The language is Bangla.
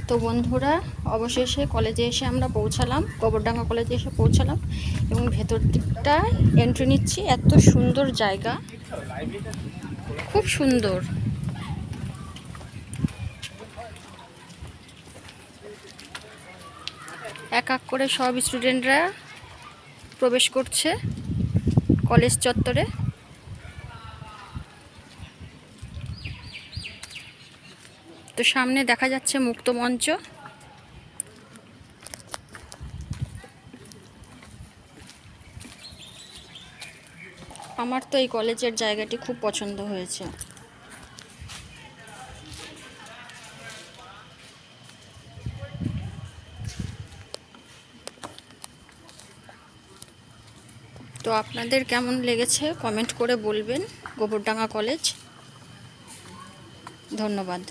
তো বন্ধুরা, অবশেষে কলেজে এসে আমরা পৌঁছালাম, গোবরডাঙ্গা কলেজে এসে পৌঁছালাম এবং ভেতর দিকটা এন্ট্রি নিচ্ছি। এত সুন্দর জায়গা, খুব সুন্দর। এক এক করে সব স্টুডেন্টরা প্রবেশ করছে কলেজ চত্বরে। তো সামনে দেখা যাচ্ছে মুক্ত মঞ্চ। আমার তো এই কলেজের জায়গাটি খুব পছন্দ হয়েছে। তো আপনাদের কেমন লেগেছে কমেন্ট করে বলবেন গোবরডাঙ্গা কলেজ। ধন্যবাদ।